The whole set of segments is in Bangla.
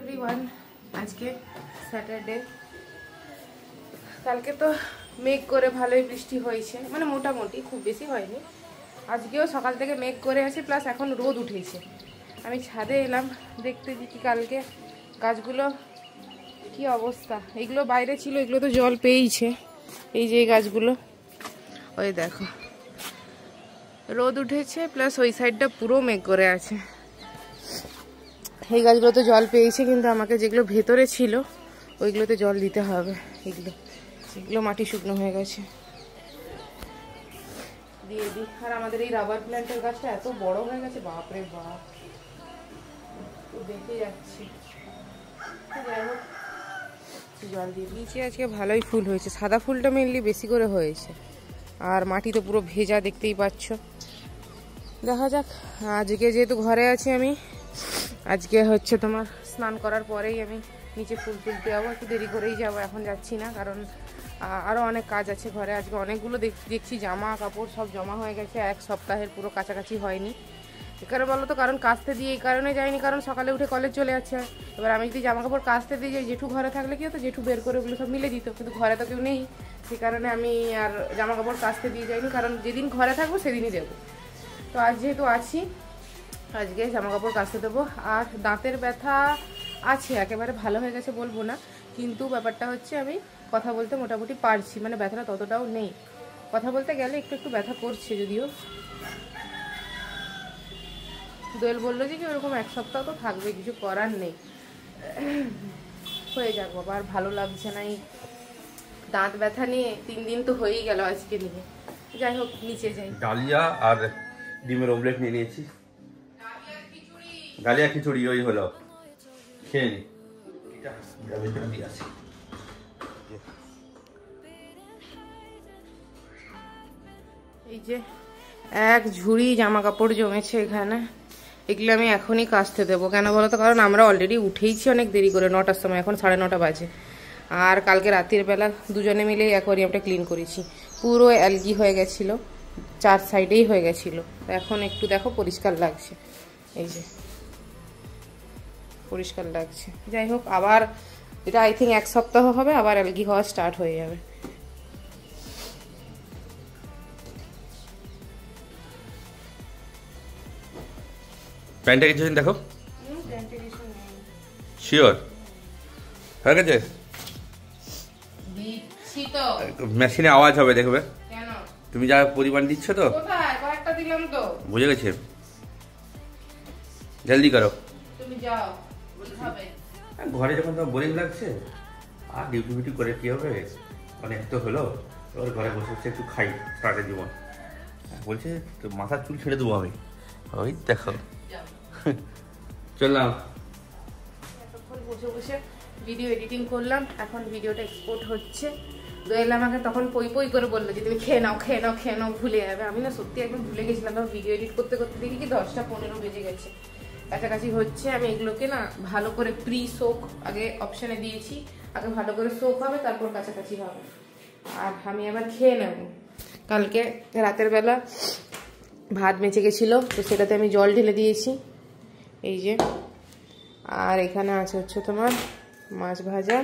এভরিওয়ান, আজকে স্যাটারডে। কালকে তো মেঘ করে ভালোই বৃষ্টি হয়েছে, মানে মোটামুটি, খুব বেশি হয়নি। আজকেও সকাল থেকে মেঘ করে আছে, প্লাস এখন রোদ উঠেছে। আমি ছাদে এলাম দেখতে যে কি কালকে গাছগুলো কি অবস্থা। এগুলো বাইরে ছিল, এগুলো তো জল পেয়েছে। এই যে এই গাছগুলো, ওই দেখো রোদ উঠেছে, প্লাস ওই সাইডটা পুরো মেঘ করে আছে। এই গাছগুলো তো জল পেয়েছে, কিন্তু আমাকে যেগুলো ভেতরে ছিল ওইগুলোতে জল দিতে হবে। এগুলো মাটি শুকনো হয়ে গেছে, দিয়ে দিই। আর আমাদের এই রাবার প্ল্যান্টের গাছটা এত বড় হয়ে গেছে, বাপরে বাপ, দেখে যাচ্ছি। যাই হোক, জল দিয়ে দিয়েছি। আজকে ভালোই ফুল হয়েছে, সাদা ফুলটা মেনলি বেশি করে হয়েছে। আর মাটি তো পুরো ভেজা, দেখতেই পাচ্ছ। দেখা যাক, আজকে যেহেতু ঘরে আছি আমি, আজকে হচ্ছে তোমার স্নান করার পরেই আমি নিচে ফুল তুলতে যাবো। একটু দেরি করেই যাবো, এখন যাচ্ছি না, কারণ আরও অনেক কাজ আছে ঘরে। আজকে অনেকগুলো দেখছি জামা কাপড় সব জমা হয়ে গেছে, এক সপ্তাহের পুরো কাছাকাছি হয়নি। এখানে বলো তো, কারণ কাচতে দিয়ে এই কারণে যাইনি, কারণ সকালে উঠে কলেজ চলে যাচ্ছে। এবার আমি যদি জামা কাপড় কাচতে দিয়ে যাই, জেঠু ঘরে থাকলে কি হতো, জেঠু বের করে ওগুলো সব মিলে দিত, কিন্তু ঘরে তো কেউ নেই। সেই কারণে আমি আর জামা কাপড় কাচতে দিয়ে যাইনি, কারণ যেদিন ঘরে থাকবো সেদিনই দেবো। তো আজ যেহেতু আছি, আজকে জামা কাপড় কাচতে দেবো। আর দাঁতের ব্যথা আছে, একেবারে ভালো হয়ে গেছে বলবো না, কিন্তু ব্যাপারটা হচ্ছে আমি কথা বলতে মোটামুটি পারছি, মানে ব্যথাটা ততটাও নেই। কথা বলতে গেলে একটু একটু ব্যথা করছে, যদিও দোয়েল বললো যে ওরকম এক সপ্তাহ তো থাকবে, কিছু করার নেই, হয়ে যাক বাবা। আর ভালো লাগছে না এই দাঁত ব্যথা নিয়ে, 3 দিন তো হয়েই গেল আজকে নিয়ে। যাই হোক, নিচে যাই। ডালিয়া আর ডিমের অমলেট নিয়ে নিয়েছি। ডালিয়া খিচুড়ি ওই হলো, খেয়ে নি। এই যে এক ঝুড়ি জামা কাপড় জমেছে এখানে, এগুলো আমি এখনই কাচতে দেবো। কেন বলো তো, কারণ আমরা অলরেডি উঠেইছি অনেক দেরি করে, 9টার সময়, এখন 9:30 বাজে। আর কালকে রাতের বেলা দুজনে মিলে অ্যাকোয়ারিয়ামটা ক্লিন করেছি, পুরো অ্যালগি হয়ে গেছিলো, 4 সাইডেই হয়ে গেছিলো। এখন একটু দেখো পরিষ্কার লাগছে, এই যে পরিষ্কার লাগছে। যাই হোক, আবার এটা আই থিঙ্ক 1 সপ্তাহ হবে, আবার অ্যালগি হওয়া স্টার্ট হয়ে যাবে। প্যান্টটা কিছু দেখো, শিওর হয়ে গেছে। মেশিনে আওয়াজ হবে, দেখবে। তুমি যা পরিমাণ দিচ্ছ তো, বুঝে গেছে। জলদি করো, ঘরে যখন তোমার বোরিং লাগছে, আর ডিউটি ফিউটি করে কি হবে, অনেক তো হলো। এবার ঘরে বসে বসে একটু খাই, সারাটা জীবন। বলছে তো মাথার চুল ছেড়ে দেবো আমি, ওই দেখো চললাম। এতক্ষণ বসে বসে ভিডিও এডিটিং করলাম, এখন ভিডিওটা এক্সপোর্ট হচ্ছে। দোয়েল আমাকে তখন পই পই করে বললো যে তুমি খেয়ে নাও খেয়ে নাও খেয়ে নাও, ভুলে যাবে। আমি না সত্যি একদম ভুলে গেছিলাম, তখন ভিডিও এডিট করতে করতে দেখি কি 10টা 15 বেজে গেছে, কাছাকাছি হচ্ছে। আমি এগুলোকে না ভালো করে প্রি সোক আগে অপশানে দিয়েছি, আগে ভালো করে সোক হবে, তারপর কাছাকাছি হবে। আর আমি আবার খেয়ে নেব। কালকে রাতের বেলা ভাত বেঁচে গেছিলো, তো সেটাতে আমি জল ঢেলে দিয়েছি, এই যে। আর এখানে আছে হচ্ছে তোমার মাছ ভাজা,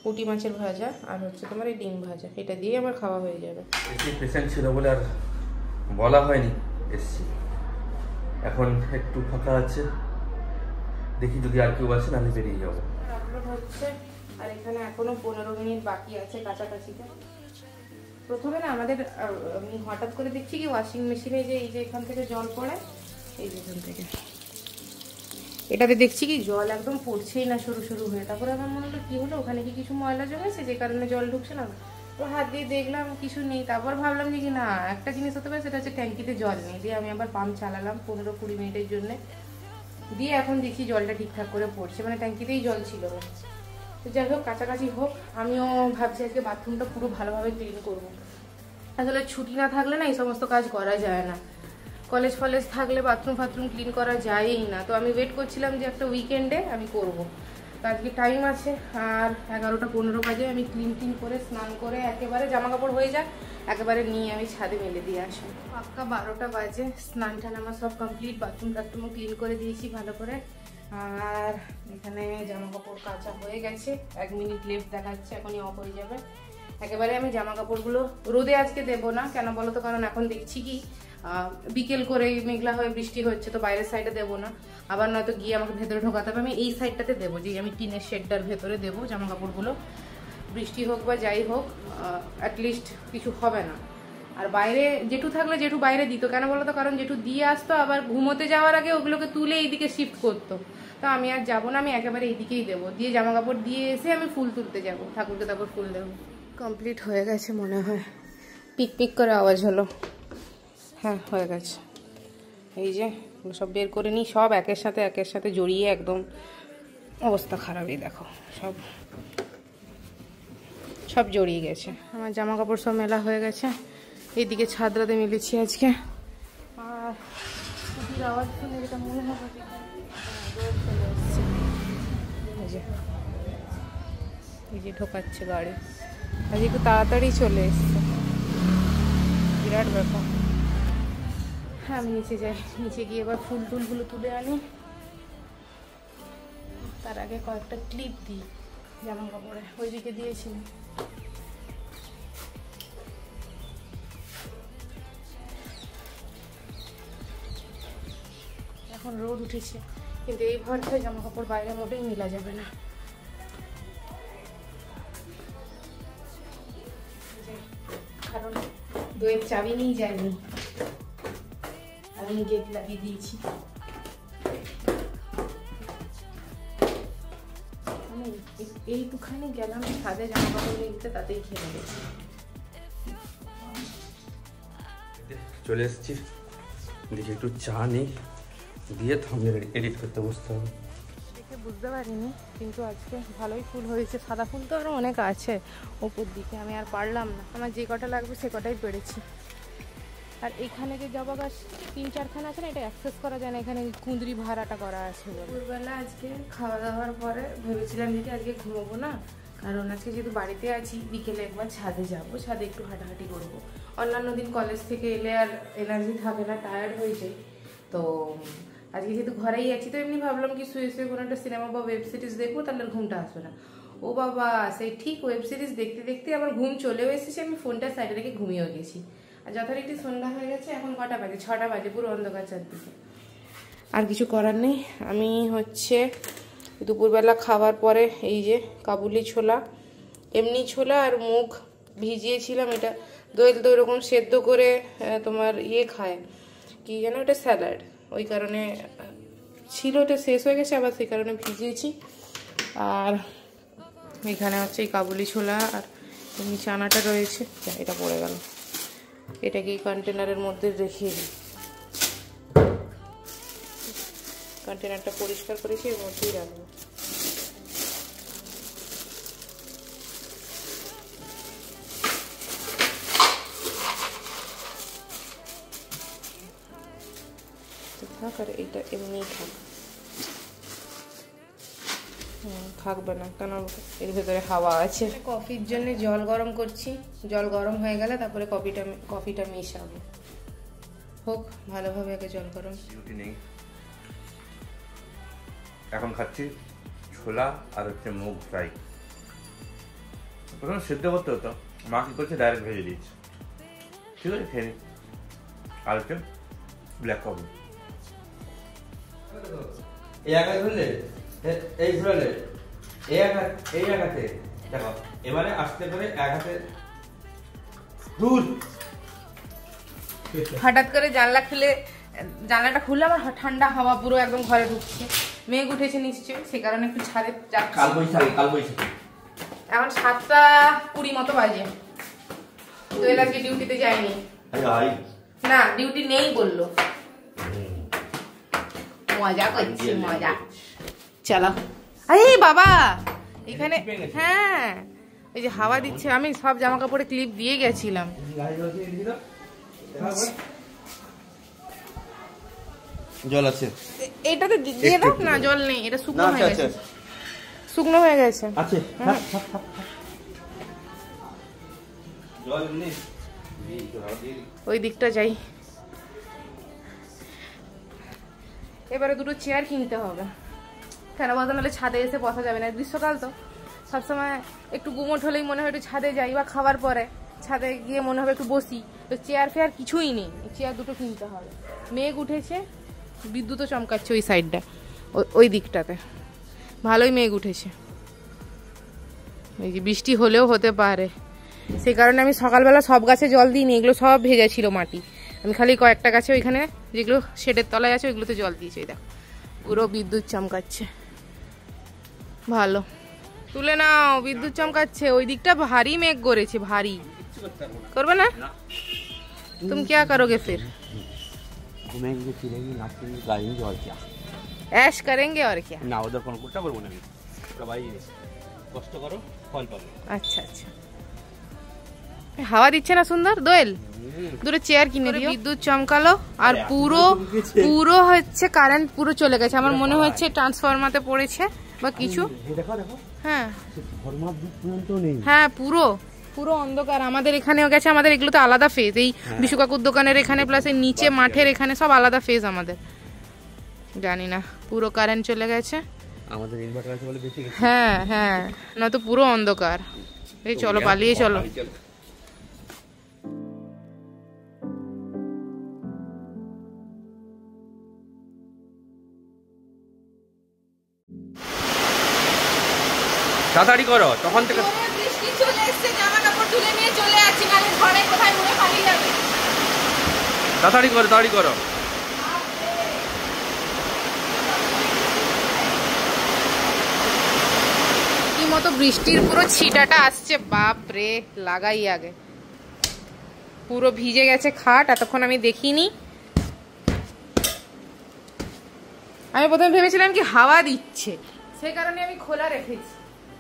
পুঁটি মাছের ভাজা, আর হচ্ছে তোমার এই ডিম ভাজা। এটা দিয়ে আমার খাওয়া হয়ে যাবে। পেশেন্ট ছিল বলে আর বলা হয়নি, এসছি। এখন একটু ফাঁকা আছে, দেখি যদি আর কেউ আসে নাহলে বেরিয়ে যাবো। আপলোড হচ্ছে, আর এখানে এখনো 15 মিনিট বাকি আছে কাছাকাছিতে। প্রথমে না আমাদের আমি হঠাৎ করে দেখছি কি ওয়াশিং মেশিনে যে এই যে এখান থেকে জল পড়ে, এই যে এখান থেকে এটাতে দেখছি কি জল একদম পড়ছেই না শুরু শুরু হয়ে। তারপরে আমার মনে হলো কি হলো, ওখানে কি কিছু ময়লা জমেছে যে কারণে জল ঢুকছে না। তো হাত দিয়ে দেখলাম কিছু নেই, তারপর ভাবলাম যে কি না, একটা জিনিস হতে পারে, সেটা হচ্ছে ট্যাঙ্কিতে জল নেই। দিয়ে আমি আবার পাম্প চালালাম 15-20 মিনিটের জন্য, দিয়ে এখন দেখি জলটা ঠিকঠাক করে পড়ছে, মানে ট্যাঙ্কিতেই জল ছিল না। তো যাই হোক, কাছাকাছি হোক। আমিও ভাবছি আজকে বাথরুমটা পুরো ভালোভাবে ক্লিন করবো। আসলে ছুটি না থাকলে না এই সমস্ত কাজ করা যায় না, কলেজ ফলেজ থাকলে বাথরুম ফাথরুম ক্লিন করা যায়ই না। তো আমি ওয়েট করছিলাম যে একটা উইকেন্ডে আমি করব। তো আজকে টাইম আছে, আর 11টা 15 বাজে। আমি ক্লিন করে স্নান করে একেবারে জামা কাপড় হয়ে যায়, একেবারে নিয়ে আমি ছাদে মেলে দিয়ে আসি। পাক্কা 12টা বাজে, স্নান টান আমার সব কমপ্লিট, বাথরুম টাথরুমও ক্লিন করে দিয়েছি ভালো করে। আর এখানে জামা কাপড় কাচা হয়ে গেছে, 1 মিনিট লেফট দেখাচ্ছে, এখনই অফ হয়ে যাবে। একেবারে আমি জামা কাপড়গুলো রোদে আজকে দেবো না, কেন বলো তো, কারণ এখন দেখছি কি বিকেল করে মেঘলা হয়ে বৃষ্টি হচ্ছে, তো বাইরের সাইডে দেবো না, আবার নয়তো গিয়ে আমাকে ভেতরে ঢোকাতে হবে। আমি এই সাইডটাতে দেবো, যে আমি টিনের শেডটার ভেতরে দেবো জামা কাপড়গুলো, বৃষ্টি হোক বা যাই হোক অ্যাটলিস্ট কিছু হবে না। আর বাইরে জেঠু থাকলে জেঠু বাইরে দিত, কেন বলো তো, কারণ জেঠু দিয়ে আসতো, আবার ঘুমোতে যাওয়ার আগে ওগুলোকে তুলে এইদিকে শিফট করতো। তো আমি আর যাবো না, আমি একেবারে এইদিকেই দেবো, দিয়ে জামা কাপড় দিয়ে এসে আমি ফুল তুলতে যাবো, ঠাকুরকে তারপর ফুল দেবো। কমপ্লিট হয়ে গেছে মনে হয়, পিক পিক করে আওয়াজ হলো। হ্যাঁ হয়ে গেছে, এই যে সব বের করে নিই, সব একের সাথে জড়িয়ে একদম অবস্থা খারাপ। এই দেখো সব জড়িয়ে গেছে। আমার জামা কাপড় সব মেলা হয়ে গেছে, এইদিকে ছাদরাতে মিলেছি আজকে। আর স্কুটির আওয়াজ শুনে যেটা মনে হবে এই যে ঢোকাচ্ছে গাড়ি, আজ একটু তাড়াতাড়ি চলে এসছে, বিরাট ব্যাপার। হ্যাঁ আমি নিচে যাই, নিচে গিয়ে এবার ফুল টুলগুলো তুলে আনি, তার আগে কয়েকটা ক্লিপ দিই জামা কাপড়ে, ওইদিকে দিয়েছি। এখন রোদ উঠেছে, কিন্তু এই ভরসায় জামা কাপড় বাইরে মোটেই মেলা যাবে না। কারণ দইয়ের চাবি নিয়ে যায়নি, আমি গেট লাগিয়ে দিয়েছি। আমি এইটুখানি গেলাম ছাদে জামা কাপড় নিতে, তাতেই খেয়ে গেছি। চলে এসেছি, দেখি একটু চা নিই, দিয়ে থামিয়ে এডিট করতে বসতে হবে। দেখে বুঝতে পারিনি, কিন্তু আজকে ভালোই ফুল হয়েছে। সাদা ফুল তো আরও অনেক আছে ওপর দিকে, আমি আর পারলাম না, আমার যে কটা লাগবে সে কটাই পেরেছি। আর এখানে যে জবা গাছ 3-4খানা আছে না, এটা অ্যাক্সেস করা যায় না, এখানে কুঁদরি ভাড়াটা করা আছে। দুপুরবেলা আজকে খাওয়া দাওয়ার পরে ভেবেছিলাম যে আজকে ঘুমোবো না, কারণ আজকে যেহেতু বাড়িতে আছি, বিকেলে একবার ছাদে যাব, ছাদে একটু হাঁটাহাঁটি করবো। অন্যান্য দিন কলেজ থেকে এলে আর এনার্জি থাকে না, টায়ার্ড হয়ে যায়, তো আজকে যেহেতু ঘরেই আছি, তো এমনি ভাবলাম কি শুয়ে শুয়ে কোনো একটা সিনেমা বা ওয়েব সিরিজ দেখবো, তাহলে ঘুমটা আসবে না। ও বাবা, সেই ঠিক ওয়েব সিরিজ দেখতে দেখতে আমার ঘুম চলেও এসেছে, আমি ফোনটা সাইডে রেখে ঘুমিয়েও গেছি। আর যথারীতি সন্ধ্যা হয়ে গেছে, এখন কটা বাজে, 6টা বাজে, পুরো অন্ধকার চারদিকে। আর কিছু করার নেই, আমি হচ্ছে দুপুরবেলা খাওয়ার পরে এই যে কাবুলি ছোলা, এমনি ছোলা আর মুগ ভিজিয়েছিলাম, এটা দইল তো এরকম সেদ্ধ করে তোমার খায় কি যেন, ওটা স্যালাড, ওই কারণে ছিল, ওটা শেষ হয়ে গেছে, আবার সেই কারণে ভিজিয়েছি। আর এখানে হচ্ছে এই কাবুলি ছোলা আর এমনি চানাটা রয়েছে, এটা পড়ে গেল, এটাকে এই কন্টেনারের মধ্যে রেখে দিই, কন্টেনারটা পরিষ্কার করেছি, এর মধ্যেই রাখবো। থাক, আর এইটা এমনি থাকবে না, কেন এর ভেতরে হাওয়া আছে। কফির জন্য জল গরম করছি, জল গরম হয়ে গেলে তারপরে কফিটা মেশাবো। হোক ভালোভাবে, আগে জল গরম। ডিউটি নেই, এখন খাচ্ছি ছোলা আর হচ্ছে মুগ ফ্রাই। প্রথমে সেদ্ধ করতে হতো, মা কি করছে ডাইরেক্ট ভেজে দিয়েছে। ঠিক আছে, খেয়ে নিই। আর হচ্ছে ব্ল্যাক কফি। এই আঘাত ধরলে, এই ঘুরালে, এই আঘাতে দেখো, এবারে আস্তে করে এক হাতে দূর। হঠাৎ করে জানলাটা খুললে আমার ঠান্ডা হাওয়া পুরো একদম ঘরে ঢুকছে। মেঘ উঠেছে নিশ্চয়ই, সে কারণে একটু ছাদে যাচ্ছি। কাল বৈশাখী। এখন 7:20 মতো বাজে, দোয়েল আজকে ডিউটিতে যায়নি। না, ডিউটি নেই বললো। মজা করছি, মজা। চলো। আরে বাবা, এখানে হ্যাঁ এই যে হাওয়া দিচ্ছে, আমি সব জামা কাপড়ে ক্লিপ দিয়ে গেছিলাম। জল আছে, এটাতে দিয়ে দাও না, জল নেই, এটা শুকনো হয়ে গেছে, শুকনো হয়ে গেছে। আছে জল নেই, ওই দিকটা যাই। এবারে দুটো চেয়ার কিনতে হবে, কেন বলতো, নাহলে ছাদে এসে বসা যাবে না, গ্রীষ্মকাল তো সবসময় একটু গুমোট হলেই মনে হয় একটু ছাদে যাই, বা খাবার পরে ছাদে গিয়ে মনে হবে একটু বসি, তো চেয়ার ফেয়ার কিছুই নেই, চেয়ার দুটো কিনতে হবে। মেঘ উঠেছে, বিদ্যুৎও চমকাচ্ছে ওই সাইডটা, ওই দিকটাতে ভালোই মেঘ উঠেছে, এই যে বৃষ্টি হলেও হতে পারে। সেই কারণে আমি সকালবেলা সব গাছে জল দিইনি, এগুলো সব ভেজা ছিল মাটি, আমি খালি কয়েকটা গাছে ওইখানে যেগুলো শেডের তলায় আছে ওইগুলোতে জল দিয়েছি। দেখো পুরো বিদ্যুৎ চমকাচ্ছে, ভালো তুলে নাও, বিদ্যুৎ চমকাচ্ছে, ওই দিকটা ভারী মেঘ করেছে, ভারী। করবে না? তুমি क्या करोगे फिर? घूमेंगे फिरेंगे नाचेंगे गाएंगे और क्या, ऐश करेंगे और क्या। না ওদের কোনো কোটা করবো না, সবাই কষ্ট করো ফল পাবে। আচ্ছা আচ্ছা, হাওয়া দিচ্ছে না সুন্দর? দোয়েল দুটো চেয়ার কিনে দিও। বিদ্যুৎ চমকালো আর পুরো পুরো হচ্ছে কারেন্ট পুরো চলে গেছে, আমার মনে হচ্ছে ট্রান্সফরমারতে পড়েছে বা কিছু। হ্যাঁ হ্যাঁ, পুরো পুরো অন্ধকার। আমাদের এখানেও গেছে, আমাদের এগুলো তো আলাদা ফেজ, এই বিশু কাকুর দোকানের এখানে প্লাস এই নিচে মাঠের এখানে সব আলাদা ফেজ আমাদের, জানি না, পুরো কারেন্ট চলে গেছে। আমাদের ইনভার্টার আছে বলে বেশি। হ্যাঁ হ্যাঁ, না তো পুরো অন্ধকার। এই চলো পালিয়ে চলো। তাড়াতাড়ি করো, তখন থেকে বৃষ্টি চলে এসেছে, জামা কাপড় তুলে নিয়ে চলে আসছি, নালে ঘরে কোথায় উড়ে পালিয়ে যাবে। তাড়াতাড়ি করো, তাড়াতাড়ি করো। কি মতো বৃষ্টির পুরো ছিটাটা আসছে, বাপ রে, লাগাই আগে। পুরো ভিজে গেছে খাট, এতক্ষণ আমি দেখিনি। আমি প্রথমে ভেবেছিলাম কি হাওয়া দিচ্ছে, সেই কারণে আমি খোলা রেখেছি।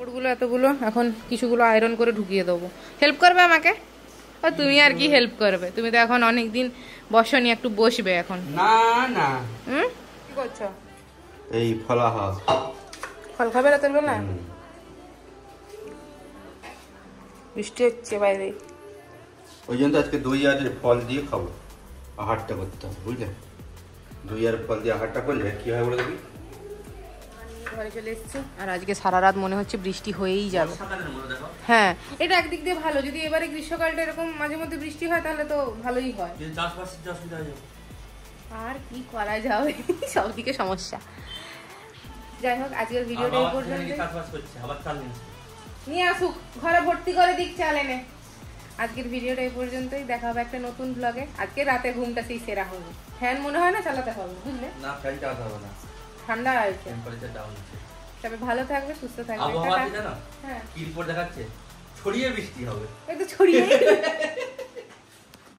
কাপড়গুলো এতগুলো এখন কিছুগুলো আয়রন করে ঢুকিয়ে দেবো। হেল্প করবে আমাকে? ও তুমি আর কি হেল্প করবে, তুমি তো এখন অনেকদিন বসনি, একটু বসবে এখন। না না, কি করছো? এই ফলাহা ফল খাবে রাতের বেলা? বৃষ্টি হচ্ছে বাইরে, ওই জন্য আজকে দই আর ফল দিয়ে খাবো, আহারটা করতে হবে, বুঝলে? দই আর ফল দিয়ে আহারটা করলে কি হয় বলে দেখি। ঘরে চলে এসেছি, আর আজকে সারা রাত মনে হচ্ছে বৃষ্টি হয়েই যাবে। হ্যাঁ, এটা একদিক দিয়ে ভালো, যদি এবারে গ্রীষ্মকালটা এরকম মাঝে মধ্যে বৃষ্টি হয় তাহলে তো ভালোই হয়। আর কি করা যাবে, সব দিকে সমস্যা। যাই হোক, আজকের ভিডিওটা এই পর্যন্ত। নিয়ে আসুক, ঘরে ভর্তি করে দিক চাল এনে। আজকের ভিডিওটা এই পর্যন্তই, দেখা হবে একটা নতুন ব্লগে। আজকে রাতে ঘুমটা সেই সেরা হবে, ফ্যান মনে হয় না চালাতে হবে, বুঝলে? না, ফ্যান চালাতে হবে না, ঠান্ডা আছে, টেম্পারেচার ডাউন আছে। তবে ভালো থাকবে, সুস্থ থাকবে। আবহাওয়া জানো কি রিপোর্ট দেখাচ্ছে, ছড়িয়ে বৃষ্টি হবে। এই তো ছড়িয়ে